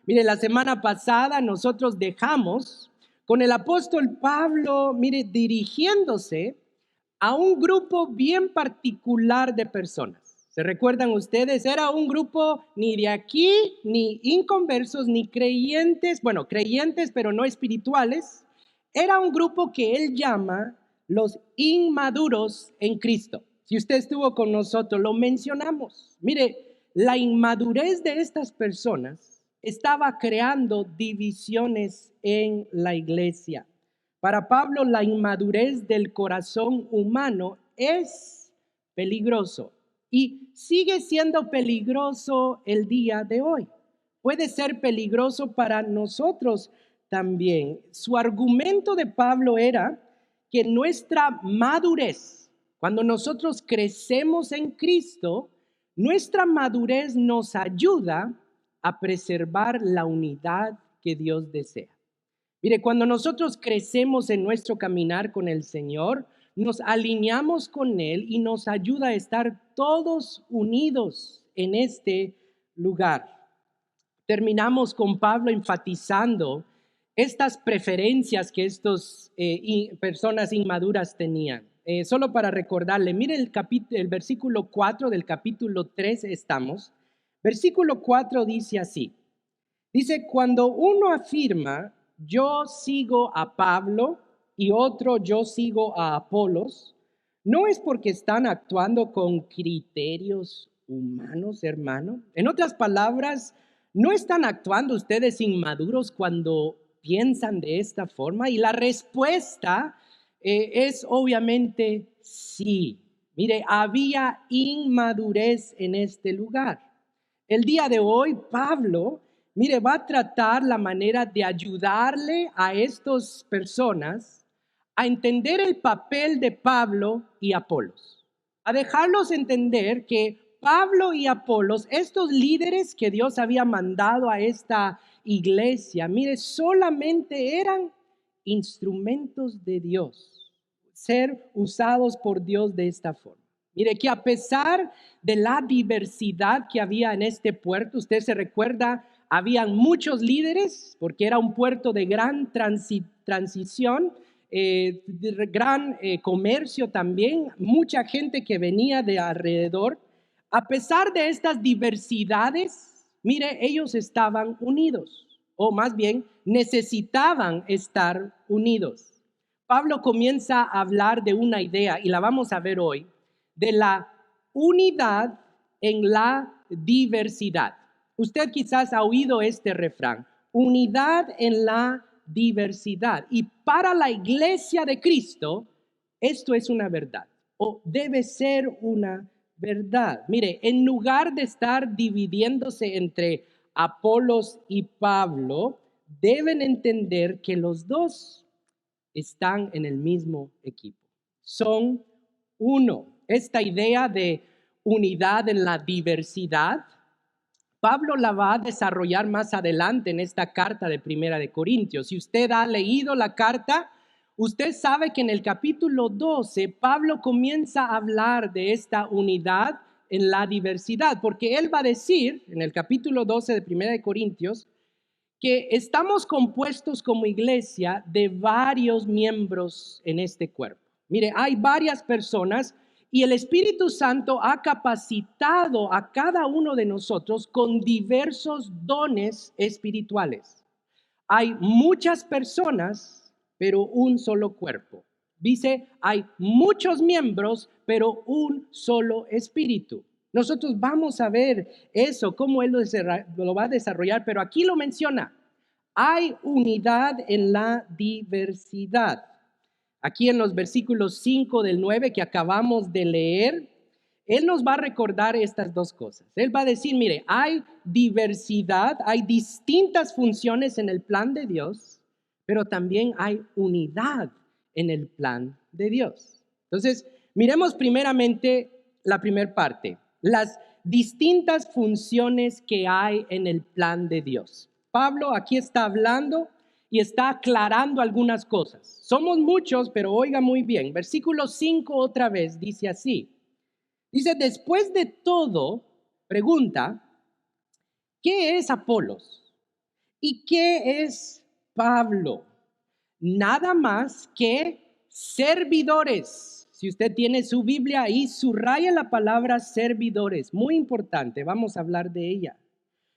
Mire, la semana pasada nosotros dejamos con el apóstol Pablo, mire, dirigiéndose a un grupo bien particular de personas. ¿Se recuerdan ustedes? Era un grupo ni de aquí, ni inconversos, ni creyentes, bueno, creyentes pero no espirituales. Era un grupo que él llama los inmaduros en Cristo. Si usted estuvo con nosotros, lo mencionamos. Mire, la inmadurez de estas personas estaba creando divisiones en la iglesia. Para Pablo, la inmadurez del corazón humano es peligroso y sigue siendo peligroso el día de hoy. Puede ser peligroso para nosotros también. Su argumento de Pablo era que nuestra madurez, cuando nosotros crecemos en Cristo, nuestra madurez nos ayuda a preservar la unidad que Dios desea. Mire, cuando nosotros crecemos en nuestro caminar con el Señor, nos alineamos con Él y nos ayuda a estar todos unidos en este lugar. Terminamos con Pablo enfatizando estas preferencias que estas personas inmaduras tenían. Solo para recordarle, mire el versículo 4 del capítulo 3 estamos. Versículo 4 dice así. Dice, cuando uno afirma, yo sigo a Pablo y otro, yo sigo a Apolos, no es porque están actuando con criterios humanos, hermano. En otras palabras, no están actuando ustedes inmaduros cuando piensan de esta forma. Y la respuesta es obviamente sí. Mire, había inmadurez en este lugar. El día de hoy, Pablo, mire, va a tratar la manera de ayudarle a estas personas a entender el papel de Pablo y Apolos, a dejarlos entender que Pablo y Apolos, estos líderes que Dios había mandado a esta iglesia, mire, solamente eran instrumentos de Dios, ser usados por Dios de esta forma. Mire, que a pesar de la diversidad que había en este puerto, usted se recuerda, habían muchos líderes, porque era un puerto de gran transición, de gran comercio también, mucha gente que venía de alrededor. A pesar de estas diversidades, mire, ellos estaban unidos, o más bien necesitaban estar unidos. Pablo comienza a hablar de una idea, y la vamos a ver hoy, de la unidad en la diversidad. Usted quizás ha oído este refrán, unidad en la diversidad. Y para la iglesia de Cristo, esto es una verdad, o debe ser una verdad. Mire, en lugar de estar dividiéndose entre Apolos y Pablo, deben entender que los dos están en el mismo equipo. Son uno. Esta idea de unidad en la diversidad, Pablo la va a desarrollar más adelante en esta carta de Primera de Corintios. Si usted ha leído la carta, usted sabe que en el capítulo 12, Pablo comienza a hablar de esta unidad en la diversidad, porque él va a decir en el capítulo 12 de Primera de Corintios, que estamos compuestos como iglesia de varios miembros en este cuerpo. Mire, hay varias personas y el Espíritu Santo ha capacitado a cada uno de nosotros con diversos dones espirituales. Hay muchas personas, pero un solo cuerpo. Dice, hay muchos miembros, pero un solo espíritu. Nosotros vamos a ver eso, cómo Él lo va a desarrollar, pero aquí lo menciona. Hay unidad en la diversidad. Aquí en los versículos 5 del 9 que acabamos de leer, Él nos va a recordar estas dos cosas. Él va a decir, mire, hay diversidad, hay distintas funciones en el plan de Dios, pero también hay unidad en el plan de Dios. Entonces, miremos primeramente la primera parte, las distintas funciones que hay en el plan de Dios. Pablo aquí está hablando y está aclarando algunas cosas. Somos muchos, pero oiga muy bien. Versículo 5 otra vez dice así. Dice, después de todo, pregunta, ¿qué es Apolos? ¿Y qué es Pablo? Nada más que servidores. Si usted tiene su Biblia ahí, subraya la palabra servidores. Muy importante, vamos a hablar de ella.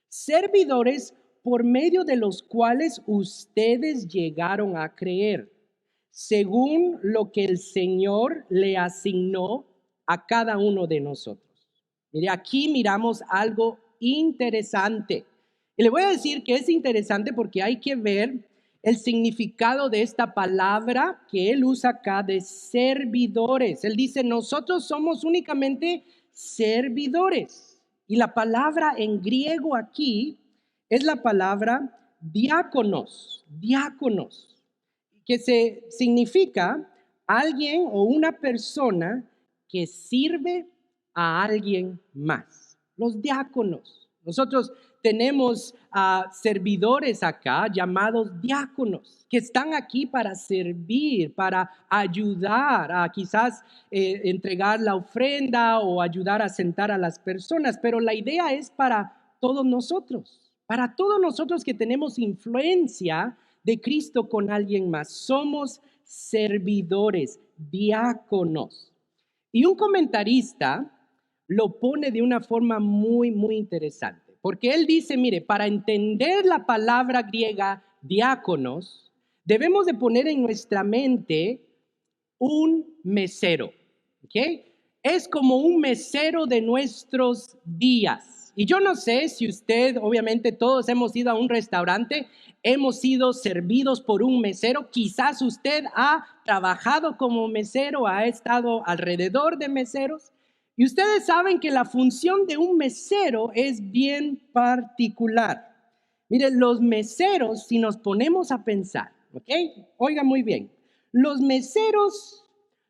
Servidores por medio de los cuales ustedes llegaron a creer, según lo que el Señor le asignó a cada uno de nosotros. Mire, aquí miramos algo interesante. Y le voy a decir que es interesante porque hay que ver el significado de esta palabra que él usa acá de servidores. Él dice, nosotros somos únicamente servidores. Y la palabra en griego aquí es la palabra diáconos, que se significa alguien o una persona que sirve a alguien más. Los diáconos. Nosotros tenemos servidores acá llamados diáconos que están aquí para servir, para ayudar a quizás entregar la ofrenda o ayudar a sentar a las personas, pero la idea es para todos nosotros que tenemos influencia de Cristo con alguien más. Somos servidores, diáconos. Y un comentarista lo pone de una forma muy, muy interesante, porque él dice, mire, para entender la palabra griega diáconos, debemos de poner en nuestra mente un mesero, ¿ok? Es como un mesero de nuestros días. Y yo no sé si usted, obviamente todos hemos ido a un restaurante, hemos sido servidos por un mesero, quizás usted ha trabajado como mesero, ha estado alrededor de meseros, y ustedes saben que la función de un mesero es bien particular. Miren, los meseros, si nos ponemos a pensar, ¿ok? Oiga muy bien, los meseros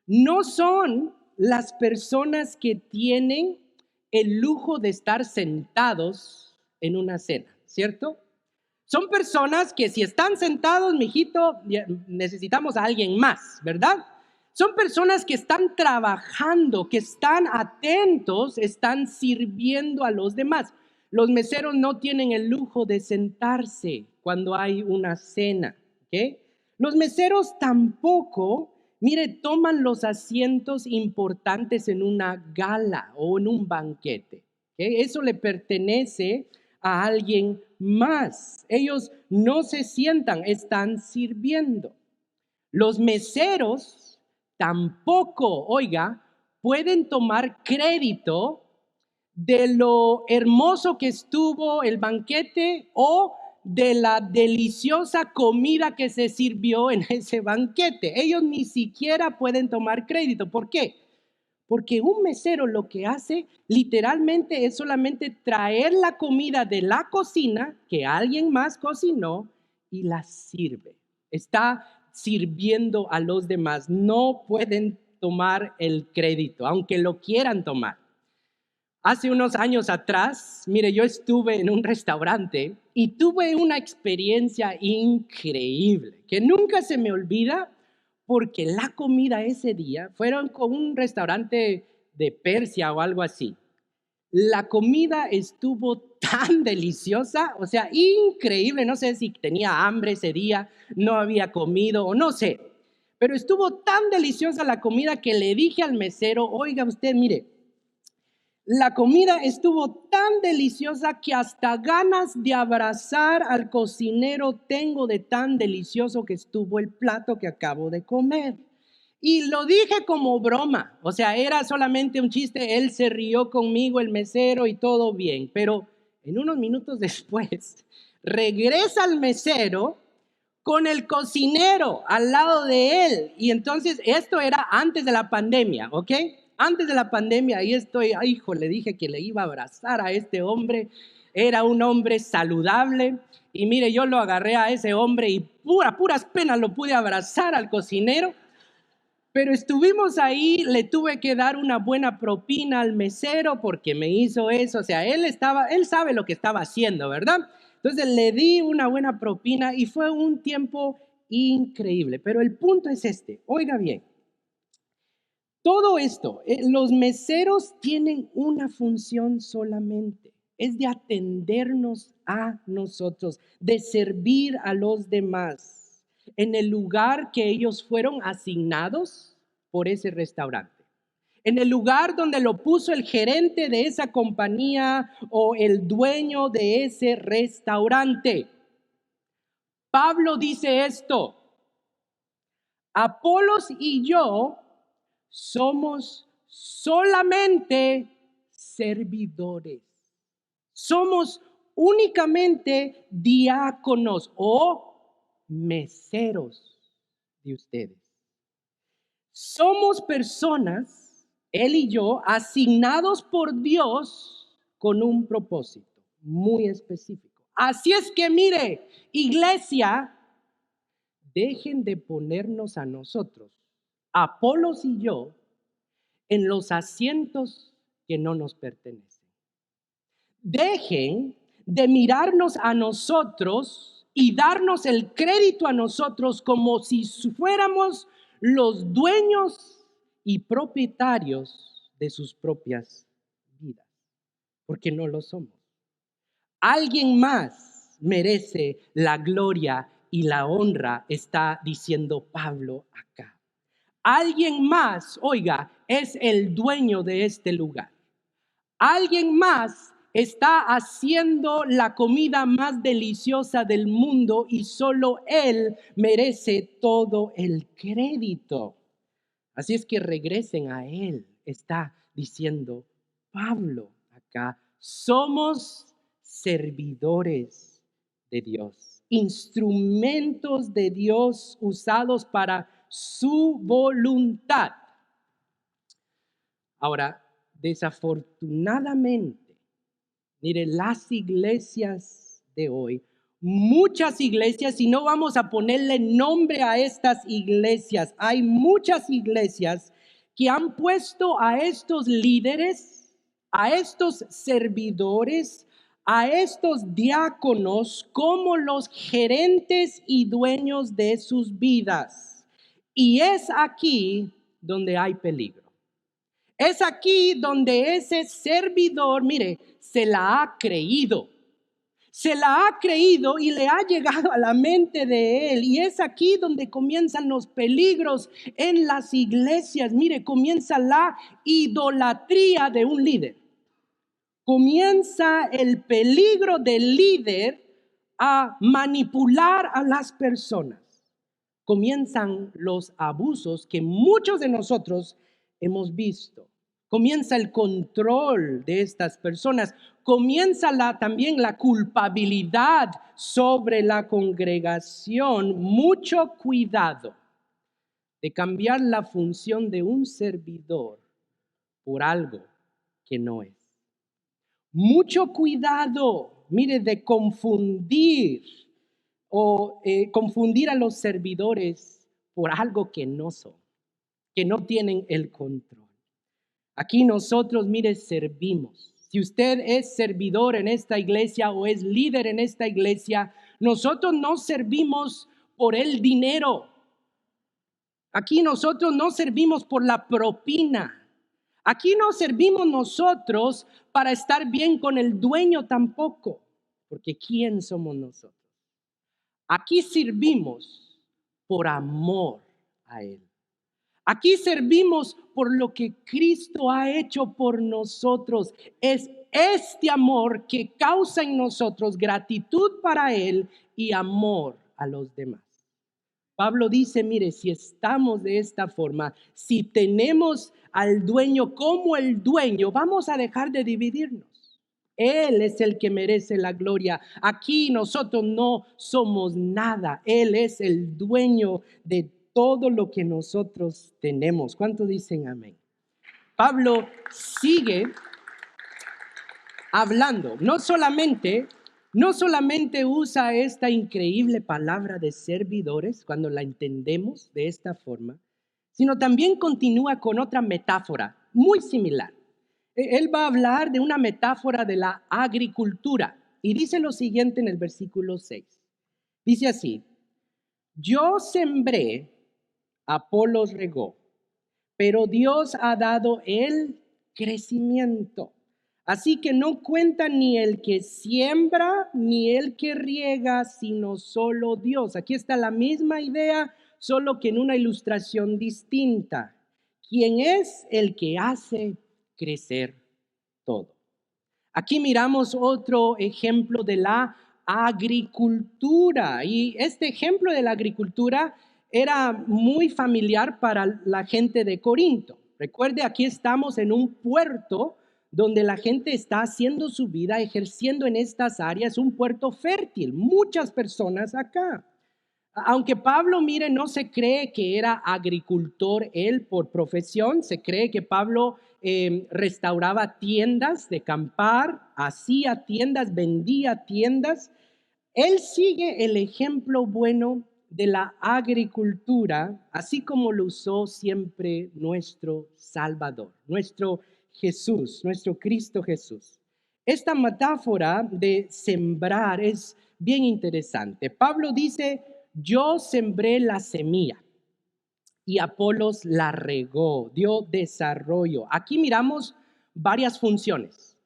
no son las personas que tienen el lujo de estar sentados en una cena, ¿cierto? Son personas que si están sentados, mijito, necesitamos a alguien más, ¿verdad? Son personas que están trabajando, que están atentos, están sirviendo a los demás. Los meseros no tienen el lujo de sentarse cuando hay una cena, ¿ok? Los meseros tampoco, mire, toman los asientos importantes en una gala o en un banquete, ¿ok? Eso le pertenece a alguien más. Ellos no se sientan, están sirviendo. Los meseros tampoco, oiga, pueden tomar crédito de lo hermoso que estuvo el banquete o de la deliciosa comida que se sirvió en ese banquete. Ellos ni siquiera pueden tomar crédito. ¿Por qué? Porque un mesero lo que hace literalmente es solamente traer la comida de la cocina que alguien más cocinó y la sirve. Está sirviendo a los demás. No pueden tomar el crédito, aunque lo quieran tomar. Hace unos años atrás, mire, yo estuve en un restaurante y tuve una experiencia increíble que nunca se me olvida porque la comida ese día fueron con un restaurante de Persia o algo así. La comida estuvo tan deliciosa, o sea, increíble. No sé si tenía hambre ese día, no había comido o no sé, pero estuvo tan deliciosa la comida que le dije al mesero, oiga usted, mire, la comida estuvo tan deliciosa que hasta ganas de abrazar al cocinero tengo de tan delicioso que estuvo el plato que acabo de comer. Y lo dije como broma, o sea, era solamente un chiste, él se rió conmigo, el mesero y todo bien, pero en unos minutos después regresa el mesero con el cocinero al lado de él. Y entonces esto era antes de la pandemia, ¿ok? Antes de la pandemia, ahí estoy, ay, hijo, le dije que le iba a abrazar a este hombre. Era un hombre saludable. Y mire, yo lo agarré a ese hombre y puras penas lo pude abrazar al cocinero. Pero estuvimos ahí, le tuve que dar una buena propina al mesero porque me hizo eso. O sea, él sabe lo que estaba haciendo, ¿verdad? Entonces le di una buena propina y fue un tiempo increíble. Pero el punto es este, oiga bien, todo esto, los meseros tienen una función solamente, es de atendernos a nosotros, de servir a los demás en el lugar que ellos fueron asignados por ese restaurante. En el lugar donde lo puso el gerente de esa compañía o el dueño de ese restaurante. Pablo dice esto: Apolos y yo somos solamente servidores. Somos únicamente diáconos o meseros de ustedes. Somos personas, él y yo, asignados por Dios con un propósito muy específico. Así es que mire, iglesia, dejen de ponernos a nosotros, Apolos y yo, en los asientos que no nos pertenecen. Dejen de mirarnos a nosotros y darnos el crédito a nosotros como si fuéramos los dueños y propietarios de sus propias vidas, porque no lo somos. Alguien más merece la gloria y la honra, está diciendo Pablo acá. Alguien más, oiga, es el dueño de este lugar. Alguien más está haciendo la comida más deliciosa del mundo y solo él merece todo el crédito. Así es que regresen a él, está diciendo Pablo acá. Somos servidores de Dios, instrumentos de Dios usados para su voluntad. Ahora, desafortunadamente, mire, las iglesias de hoy, muchas iglesias, y no vamos a ponerle nombre a estas iglesias, hay muchas iglesias que han puesto a estos líderes, a estos servidores, a estos diáconos como los gerentes y dueños de sus vidas. Y es aquí donde hay peligro. Es aquí donde ese servidor, mire, se la ha creído. Se la ha creído y le ha llegado a la mente de él. Y es aquí donde comienzan los peligros en las iglesias. Mire, comienza la idolatría de un líder. Comienza el peligro del líder a manipular a las personas. Comienzan los abusos que muchos de nosotros hemos visto. Comienza el control de estas personas. Comienza también la culpabilidad sobre la congregación. Mucho cuidado de cambiar la función de un servidor por algo que no es. Mucho cuidado, mire, de confundir confundir a los servidores por algo que no son, que no tienen el control. Aquí nosotros, mire, servimos. Si usted es servidor en esta iglesia o es líder en esta iglesia, nosotros no servimos por el dinero. Aquí nosotros no servimos por la propina. Aquí no servimos nosotros para estar bien con el dueño tampoco, porque ¿quién somos nosotros? Aquí servimos por amor a Él. Aquí servimos por lo que Cristo ha hecho por nosotros. Es este amor que causa en nosotros gratitud para Él y amor a los demás. Pablo dice, mire, si estamos de esta forma, si tenemos al dueño como el dueño, vamos a dejar de dividirnos. Él es el que merece la gloria. Aquí nosotros no somos nada. Él es el dueño de todo lo que nosotros tenemos. ¿Cuántos dicen amén? Pablo sigue hablando. No solamente usa esta increíble palabra de servidores cuando la entendemos de esta forma, sino también continúa con otra metáfora muy similar. Él va a hablar de una metáfora de la agricultura y dice lo siguiente en el versículo 6. Dice así: yo sembré, Apolos regó, pero Dios ha dado el crecimiento. Así que no cuenta ni el que siembra ni el que riega, sino solo Dios. Aquí está la misma idea, solo que en una ilustración distinta. ¿Quién es el que hace crecer todo? Aquí miramos otro ejemplo de la agricultura. Y este ejemplo de la agricultura era muy familiar para la gente de Corinto. Recuerde, aquí estamos en un puerto donde la gente está haciendo su vida, ejerciendo en estas áreas, un puerto fértil. Muchas personas acá. Aunque Pablo, mire, no se cree que era agricultor él por profesión, se cree que Pablo restauraba tiendas de acampar, hacía tiendas, vendía tiendas. Él sigue el ejemplo bueno de la agricultura, así como lo usó siempre nuestro Salvador, nuestro Jesús, nuestro Cristo Jesús. Esta metáfora de sembrar es bien interesante. Pablo dice, yo sembré la semilla y Apolos la regó, dio desarrollo. Aquí miramos varias funciones.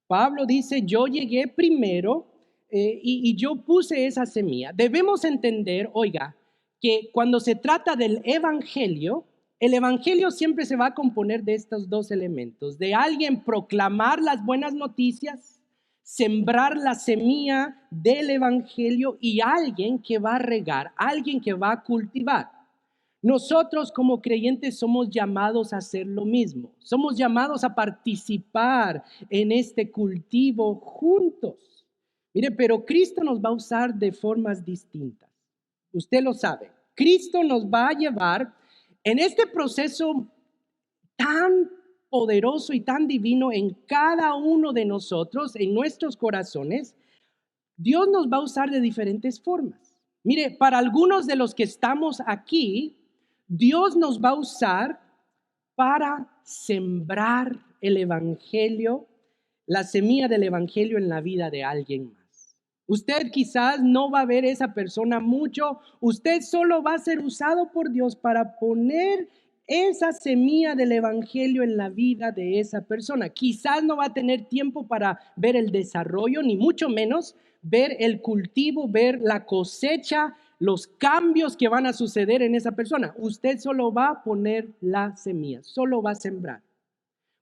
Pablo dice, yo llegué primero y yo puse esa semilla. Debemos entender, oiga, que cuando se trata del evangelio, el evangelio siempre se va a componer de estos dos elementos, de alguien proclamar las buenas noticias, sembrar la semilla del evangelio y alguien que va a regar, alguien que va a cultivar. Nosotros como creyentes somos llamados a hacer lo mismo. Somos llamados a participar en este cultivo juntos. Mire, pero Cristo nos va a usar de formas distintas. Usted lo sabe. Cristo nos va a llevar en este proceso tan poderoso y tan divino en cada uno de nosotros, en nuestros corazones. Dios nos va a usar de diferentes formas. Mire, para algunos de los que estamos aquí, Dios nos va a usar para sembrar el evangelio, la semilla del evangelio en la vida de alguien más. Usted quizás no va a ver a esa persona mucho, usted solo va a ser usado por Dios para poner esa semilla del evangelio en la vida de esa persona. Quizás no va a tener tiempo para ver el desarrollo, ni mucho menos ver el cultivo, ver la cosecha, los cambios que van a suceder en esa persona. Usted solo va a poner la semilla, solo va a sembrar.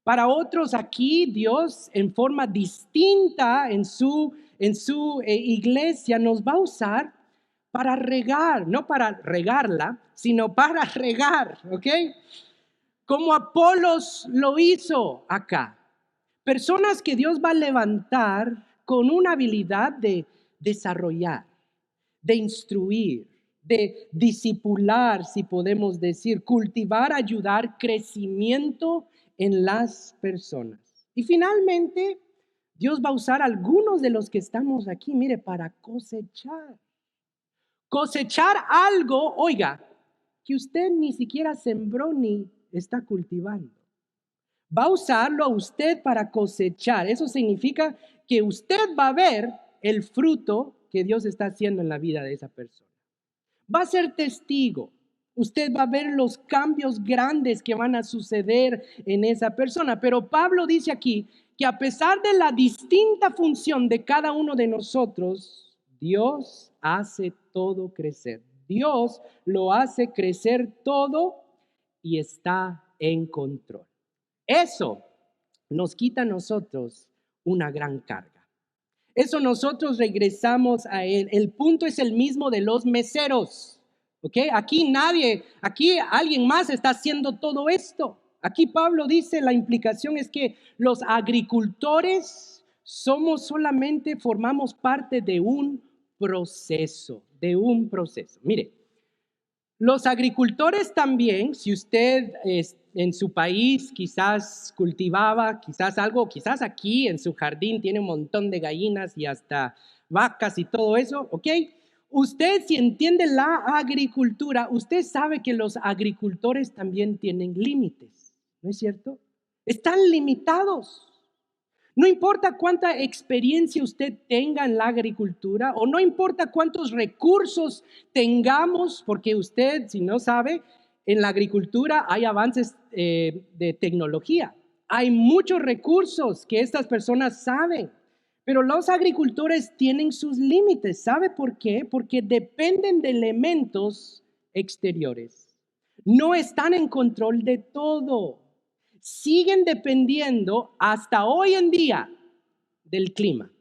Para otros aquí, Dios en forma distinta en su iglesia nos va a usar para regar, no para regarla, sino para regar, ¿ok? Como Apolos lo hizo acá. Personas que Dios va a levantar con una habilidad de desarrollar, de instruir, de discipular, si podemos decir, cultivar, ayudar, crecimiento en las personas. Y finalmente, Dios va a usar a algunos de los que estamos aquí, mire, para cosechar. Cosechar algo, oiga, que usted ni siquiera sembró ni está cultivando. Va a usarlo a usted para cosechar. Eso significa que usted va a ver el fruto que Dios está haciendo en la vida de esa persona. Va a ser testigo. Usted va a ver los cambios grandes que van a suceder en esa persona. Pero Pablo dice aquí que a pesar de la distinta función de cada uno de nosotros, Dios hace todo crecer. Dios lo hace crecer todo y está en control. Eso nos quita a nosotros una gran carga. Eso nosotros regresamos a Él. El punto es el mismo de los meseros. ¿Ok? Aquí alguien más está haciendo todo esto. Aquí Pablo dice, la implicación es que los agricultores formamos parte de un proceso, Mire, los agricultores también, si usted en su país quizás cultivaba, quizás aquí en su jardín tiene un montón de gallinas y hasta vacas y todo eso, ¿ok? Usted, si entiende la agricultura, usted sabe que los agricultores también tienen límites, ¿no es cierto? Están limitados. No importa cuánta experiencia usted tenga en la agricultura o no importa cuántos recursos tengamos, porque usted, si no sabe, en la agricultura hay avances de tecnología. Hay muchos recursos que estas personas saben, pero los agricultores tienen sus límites. ¿Sabe por qué? Porque dependen de elementos exteriores. No están en control de todo. Siguen dependiendo hasta hoy en día del clima.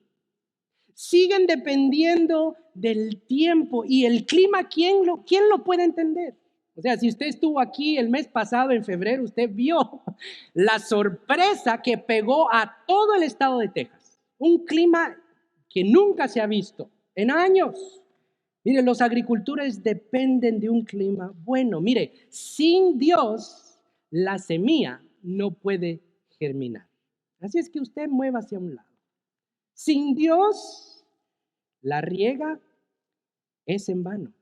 Siguen dependiendo del tiempo. Y el clima, ¿quién lo puede entender? O sea, si usted estuvo aquí el mes pasado, en febrero, usted vio la sorpresa que pegó a todo el estado de Texas. Un clima que nunca se ha visto en años. Mire, los agricultores dependen de un clima bueno. Mire, sin Dios, la semilla no puede germinar. Así es que usted mueva hacia un lado. Sin Dios, la riega es en vano.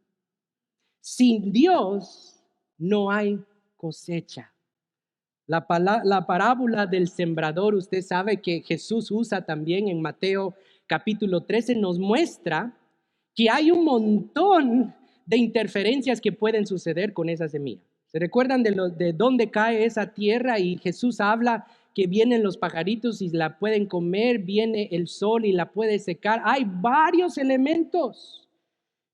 Sin Dios no hay cosecha. La parábola del sembrador, usted sabe que Jesús usa también en Mateo capítulo 13, nos muestra que hay un montón de interferencias que pueden suceder con esa semilla. ¿Se recuerdan de dónde cae esa tierra? Y Jesús habla que vienen los pajaritos y la pueden comer, viene el sol y la puede secar. Hay varios elementos.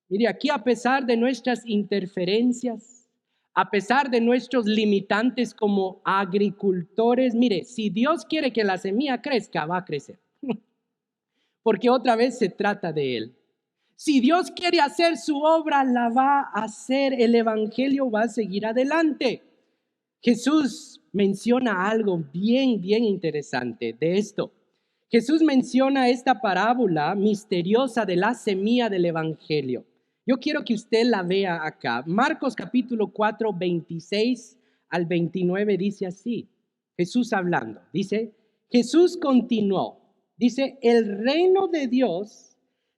Mire, aquí a pesar de nuestras interferencias, a pesar de nuestros limitantes como agricultores, mire, si Dios quiere que la semilla crezca, va a crecer. Porque otra vez se trata de Él. Si Dios quiere hacer su obra, la va a hacer. El evangelio va a seguir adelante. Jesús menciona algo bien interesante de esto. Jesús menciona esta parábola misteriosa de la semilla del evangelio. Yo quiero que usted la vea acá. Marcos capítulo 4, 26 al 29 dice así. Jesús hablando. Dice, Jesús continuó. Dice, el reino de Dios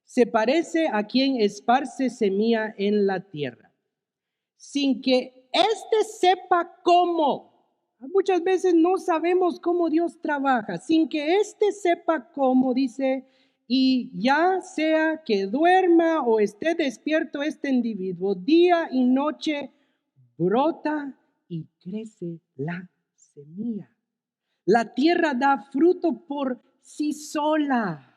se parece a quien esparce semilla en la tierra, sin que éste sepa cómo. Muchas veces no sabemos cómo Dios trabaja, sin que éste sepa cómo, dice, y ya sea que duerma o esté despierto este individuo, día y noche brota y crece la semilla. La tierra da fruto por sí sola.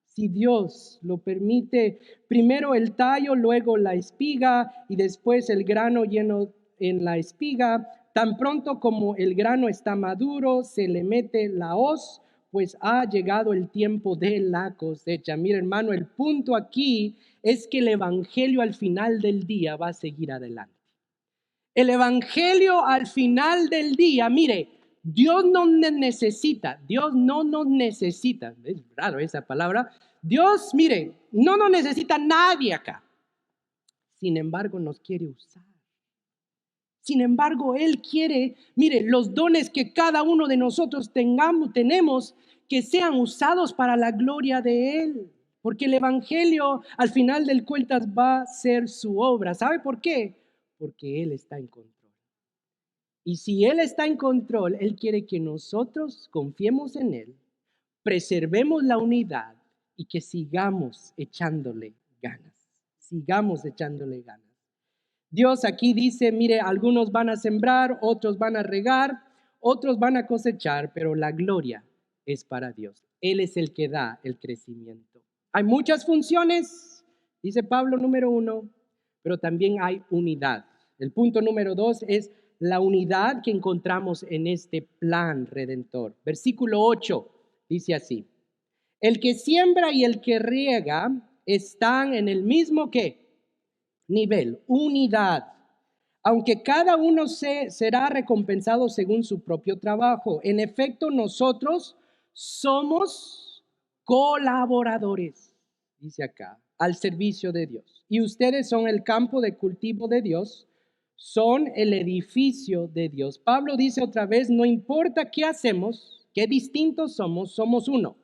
Si Dios lo permite, primero el tallo, luego la espiga y después el grano lleno en la espiga. Tan pronto como el grano está maduro, se le mete la hoz, pues ha llegado el tiempo de la cosecha. Mira, hermano, el punto aquí es que el evangelio al final del día va a seguir adelante. El evangelio al final del día, mire, Dios no necesita, Dios no nos necesita, es raro esa palabra, Dios, mire, no nos necesita nadie acá. Sin embargo, nos quiere usar. Sin embargo, Él quiere, mire, los dones que cada uno de nosotros tenemos, que sean usados para la gloria de Él. Porque el evangelio, al final del cuentas, va a ser su obra. ¿Sabe por qué? Porque Él está en control. Y si Él está en control, Él quiere que nosotros confiemos en Él, preservemos la unidad y que sigamos echándole ganas. Sigamos echándole ganas. Dios aquí dice, mire, algunos van a sembrar, otros van a regar, otros van a cosechar, pero la gloria es para Dios. Él es el que da el crecimiento. Hay muchas funciones, dice Pablo, número 1, pero también hay unidad. El punto número 2 es la unidad que encontramos en este plan redentor. Versículo 8 dice así, el que siembra y el que riega están en el mismo ¿qué? Nivel, unidad. Aunque cada uno será recompensado según su propio trabajo. En efecto, nosotros somos colaboradores, dice acá, al servicio de Dios. Y ustedes son el campo de cultivo de Dios, son el edificio de Dios. Pablo dice otra vez, no importa qué hacemos, qué distintos somos, somos uno.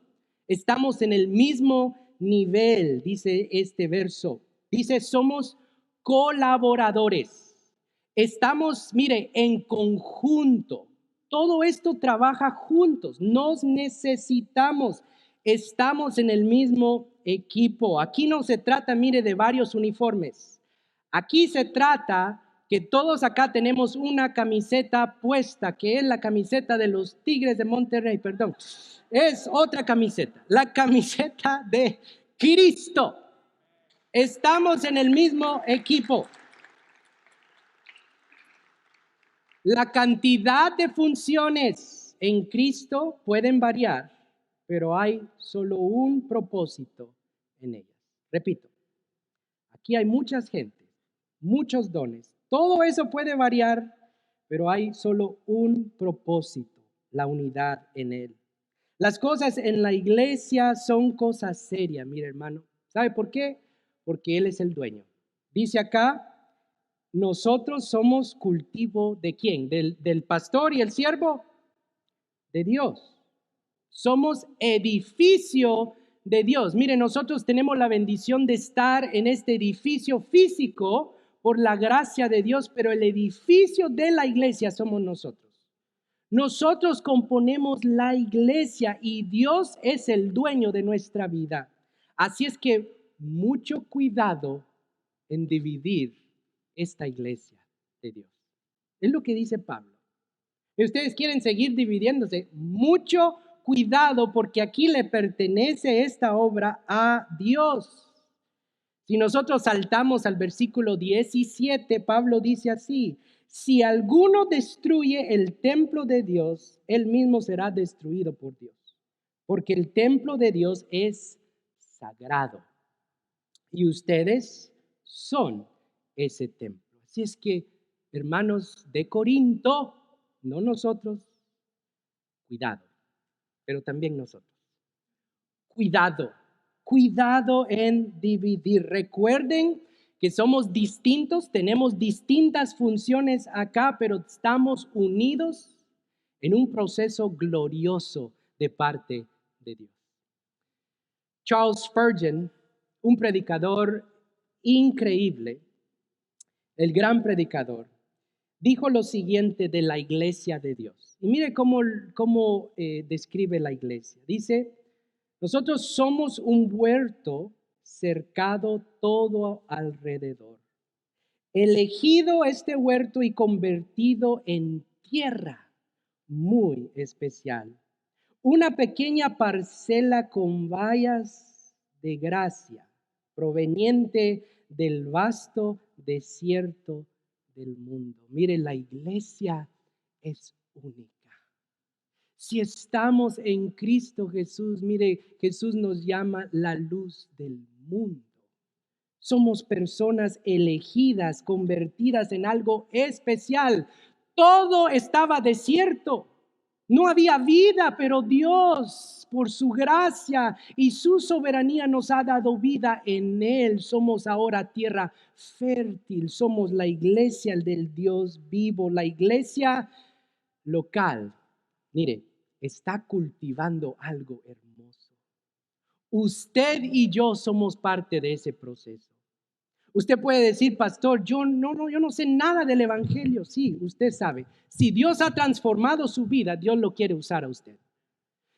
Estamos en el mismo nivel, dice este verso. Dice, somos colaboradores. Estamos, mire, en conjunto. Todo esto trabaja juntos. Nos necesitamos. Estamos en el mismo equipo. Aquí no se trata, mire, de varios uniformes. Aquí se trata que todos acá tenemos una camiseta puesta, que es la camiseta de los Tigres de Monterrey, perdón. Es otra camiseta, la camiseta de Cristo. Estamos en el mismo equipo. La cantidad de funciones en Cristo pueden variar, pero hay solo un propósito en ellas. Repito, aquí hay muchas gentes, muchos dones. Todo eso puede variar, pero hay solo un propósito, la unidad en Él. Las cosas en la iglesia son cosas serias, mire hermano. ¿Sabe por qué? Porque Él es el dueño. Dice acá, nosotros somos cultivo ¿de quién? Del pastor y el siervo de Dios. Somos edificio de Dios. Mire, nosotros tenemos la bendición de estar en este edificio físico por la gracia de Dios, pero el edificio de la iglesia somos nosotros. Nosotros componemos la iglesia y Dios es el dueño de nuestra vida. Así es que mucho cuidado en dividir esta iglesia de Dios. Es lo que dice Pablo. Y ustedes quieren seguir dividiéndose. Mucho cuidado porque aquí le pertenece esta obra a Dios. Si nosotros saltamos al versículo 17, Pablo dice así: si alguno destruye el templo de Dios, él mismo será destruido por Dios, porque el templo de Dios es sagrado y ustedes son ese templo. Así es que, hermanos de Corinto, no nosotros, cuidado, pero también nosotros. Cuidado en dividir. Recuerden que somos distintos, tenemos distintas funciones acá, pero estamos unidos en un proceso glorioso de parte de Dios. Charles Spurgeon, un predicador increíble, el gran predicador, dijo lo siguiente de la iglesia de Dios. Y mire cómo describe la iglesia. Dice: nosotros somos un huerto cercado todo alrededor, elegido este huerto y convertido en tierra muy especial. Una pequeña parcela con vallas de gracia proveniente del vasto desierto del mundo. Mire, la iglesia es única. Si estamos en Cristo Jesús, mire, Jesús nos llama la luz del mundo. Somos personas elegidas, convertidas en algo especial. Todo estaba desierto. No había vida, pero Dios, por su gracia y su soberanía, nos ha dado vida en Él. Somos ahora tierra fértil. Somos la iglesia del Dios vivo, la iglesia local. Mire, está cultivando algo hermoso. Usted y yo somos parte de ese proceso. Usted puede decir: pastor, yo no sé nada del evangelio. Sí, usted sabe. Si Dios ha transformado su vida, Dios lo quiere usar a usted.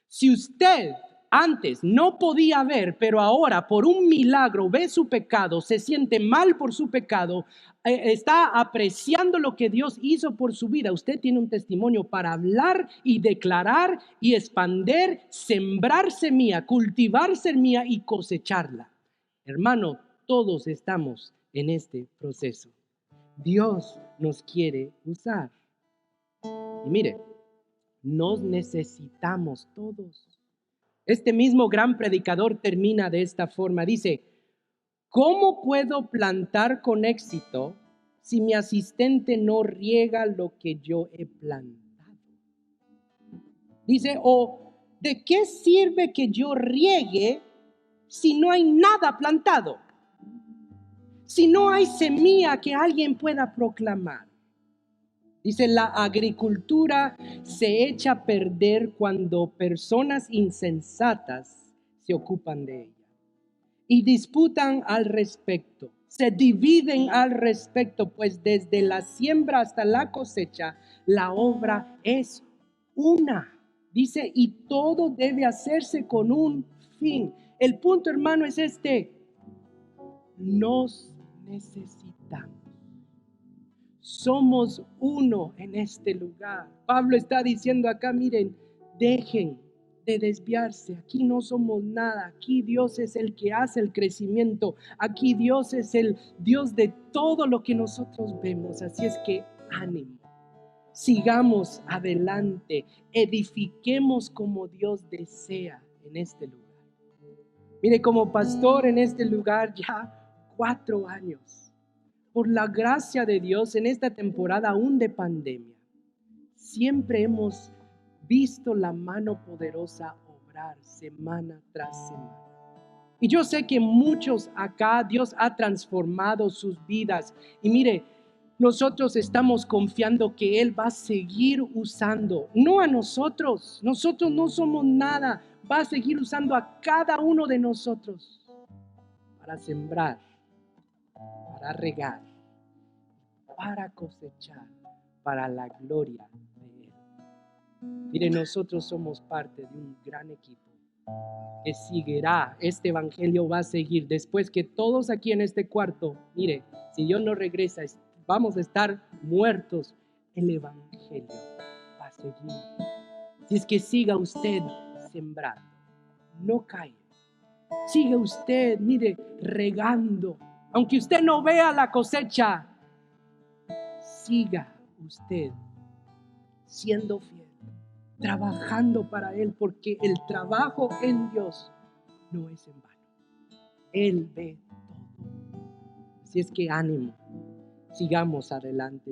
Si usted antes no podía ver, pero ahora por un milagro ve su pecado, se siente mal por su pecado, está apreciando lo que Dios hizo por su vida, usted tiene un testimonio para hablar y declarar y expander, sembrar semilla, cultivar semilla y cosecharla. Hermano, todos estamos en este proceso. Dios nos quiere usar. Y mire, nos necesitamos todos. Este mismo gran predicador termina de esta forma. Dice: ¿cómo puedo plantar con éxito si mi asistente no riega lo que yo he plantado? Dice: ¿o de qué sirve que yo riegue si no hay nada plantado? Si no hay semilla que alguien pueda proclamar. Dice: la agricultura se echa a perder cuando personas insensatas se ocupan de ella y disputan al respecto, se dividen al respecto, pues desde la siembra hasta la cosecha, la obra es una. Dice: y todo debe hacerse con un fin. El punto, hermano, es este: nos necesitamos. Somos uno en este lugar. Pablo está diciendo acá, miren, dejen de desviarse. Aquí no somos nada. Aquí Dios es el que hace el crecimiento. Aquí Dios es el Dios de todo lo que nosotros vemos. Así es que ánimo. Sigamos adelante. Edifiquemos como Dios desea en este lugar. Mire, como pastor en este lugar ya 4 años. Por la gracia de Dios en esta temporada aún de pandemia, siempre hemos visto la mano poderosa obrar semana tras semana. Y yo sé que muchos acá Dios ha transformado sus vidas. Y mire, nosotros estamos confiando que Él va a seguir usando, no a nosotros no somos nada, va a seguir usando a cada uno de nosotros para sembrar, para regar, para cosechar, para la gloria de Él. Mire, nosotros somos parte de un gran equipo que seguirá, este evangelio va a seguir después que todos aquí en este cuarto, mire, si Dios no regresa, vamos a estar muertos, el evangelio va a seguir. Si es que siga usted sembrando, no caiga. Sigue usted, mire, regando. Aunque usted no vea la cosecha, siga usted siendo fiel, trabajando para Él, porque el trabajo en Dios no es en vano. Él ve todo. Así es que ánimo, sigamos adelante.